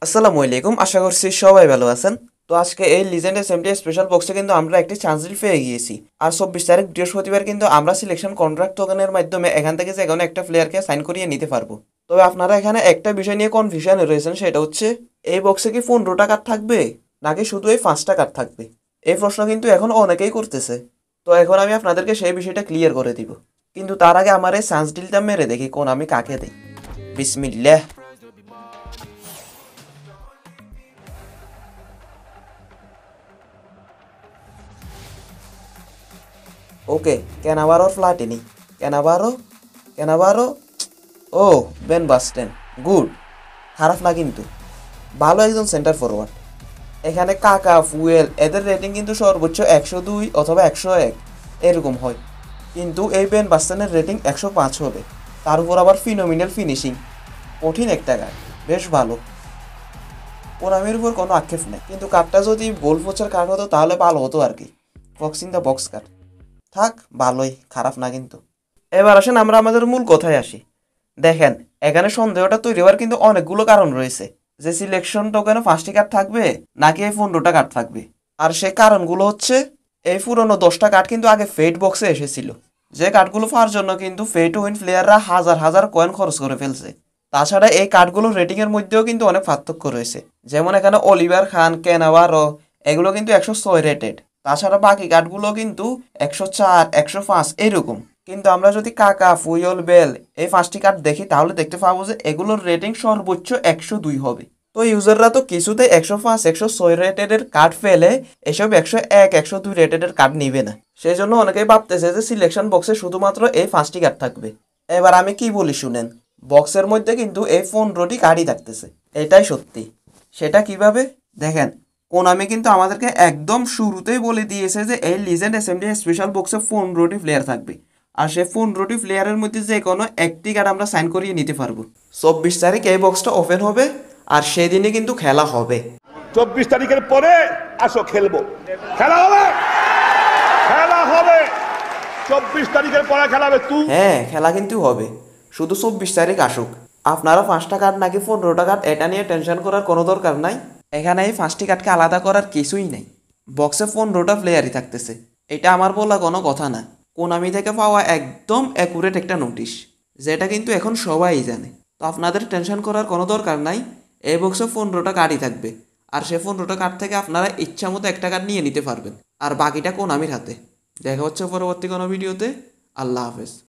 আসসালামু আলাইকুম, আশা করছি সবাই ভালো আছেন। তো আজকে এই লিজেন্ড এসএমটি স্পেশাল বক্সে কিন্তু আমরা একটি চান্স ডিল পেয়ে গিয়েছি। আর 24 তারিখ বৃহস্পতিবার কিন্তু আমরা সিলেকশন কন্ট্রাক্ট টোকেনের মাধ্যমে এখান থেকে যে কোনো একটা প্লেয়ারকে সাইন করিয়ে নিতে পারবো। তবে আপনারা এখানে একটা বিষয় নিয়ে কনফিউশনে রয়েছেন, সেটা হচ্ছে এই বক্সে কি 15টা কার্ড থাকবে নাকি শুধু এই 5টা কার্ড থাকবে। এই প্রশ্ন কিন্তু এখন অনেকেই করতেছে। তো এখন আমি আপনাদেরকে সেই বিষয়টা ক্লিয়ার করে দিব, কিন্তু তার আগে আমার এই চান্স ডিলটা মেরে দেখি কোন আমি কাকে দিই। বিসমিল্লাহ। ওকে, ক্যানাভারো ফ্লাটিনি, ক্যানাভারো, ক্যানাভারো। ও, বেন বাস্টেন। গুড, খারাপ না কিন্তু, ভালো একজন সেন্টার ফরওয়ার্ড। এখানে কাকা, ফুয়েল এদের রেটিং কিন্তু সর্বোচ্চ 102 অথবা 101 এরকম হয়, কিন্তু এই বেন বাস্টেনের রেটিং 105 হবে। তার উপর আবার ফিনোমিনাল ফিনিশিং, কঠিন একটা গান, বেশ ভালো। ওনামের উপর কোনো আক্ষেপ নেই, কিন্তু কার্ডটা যদি বোল পোচার কার্ড হতো তাহলে ভালো হতো আর কি। Box in the box card থাক, ভালোই, খারাপ না কিন্তু। এবার আসেন আমরা আমাদের মূল কথায় আসি। দেখেন, এখানে সন্দেহটা তৈরি হওয়ার কিন্তু অনেকগুলো কারণ রয়েছে, যে সিলেকশন টোকেনে 5টি কার্ড থাকবে নাকি এই 15টা কার্ড থাকবে। আর সেই কারণগুলো হচ্ছে, এই পুরনো 10টা কার্ড কিন্তু আগে ফেট বক্সে এসেছিল, যে কার্ডগুলো পাওয়ার জন্য কিন্তু ফেট উইন প্লেয়াররা হাজার হাজার কয়েন খরচ করে ফেলছে। তাছাড়া এই কার্ডগুলোর রেটিংয়ের মধ্যেও কিন্তু অনেক পার্থক্য রয়েছে। যেমন এখানে অলিভার খান, কেনাভারো এগুলো কিন্তু 106 রেটেড। তাছাড়া বাকি কার্ডগুলো কিন্তু 104, 105 এরকম। কিন্তু আমরা যদি কাকা, ফুইল, বেল এই 5টি কার্ড দেখি তাহলে দেখতে পাবো যে এগুলোর রেটিং সর্বোচ্চ 102 হবে। তো ইউজাররা তো কিছুতে 105, 106 রেটেডের কার্ড ফেলে এসব 101, 102 রেটেডের কার্ড নিবে না। সেই জন্য অনেকেই ভাবতেছে যে সিলেকশন বক্সে শুধুমাত্র এই 5টি কার্ড থাকবে। এবার আমি কি বলি শুনেন, বক্সের মধ্যে কিন্তু এই 15টি কার্ডই থাকতেছে, এটাই সত্যি। সেটা কিভাবে দেখেন, কোনামি কিন্তু আমাদেরকে একদম শুরুতেই বলে দিয়েছে যে এই লিজেন্ড এসএমডি স্পেশাল বক্সে 15টি প্লেয়ার থাকবে। আর সেই 15টি প্লেয়ারের মধ্যে যে কোনো একটি কার্ড আমরা সাইন করিয়ে নিতে পারবো। 24 তারিখ এই বক্সটা ওপেন হবে, আর সেদিনই কিন্তু খেলা হবে। 24 তারিখের পরে আসো, খেলবো, খেলা হবে, খেলা হবে। 24 তারিখের পরে খেলা হবে। হ্যাঁ, খেলা কিন্তু হবে, শুধু 24 তারিখ আসুক। আপনারা 5টা কার্ড নাকি 15টা কার্ড এটা নিয়ে টেনশন করার কোনো দরকার নাই। এখানে এই 5টি কার্ডকে আলাদা করার কিছুই নেই। বক্সে 15টা প্লেয়ারই থাকতেছে, এটা আমার বলা কোনো কথা না। কোনামি থেকে পাওয়া একদম অ্যাকুরেট একটা নোটিশ, যেটা কিন্তু এখন সবাই জানে। তো আপনাদের টেনশন করার কোনো দরকার নাই। এই বক্সে 15টা কার্ডই থাকবে, আর সে 15টা কার্ড থেকে আপনারা ইচ্ছা মতো একটা কার্ড নিয়ে নিতে পারবেন, আর বাকিটা কোনামির হাতে। দেখা হচ্ছে পরবর্তী কোনো ভিডিওতে। আল্লাহ হাফেজ।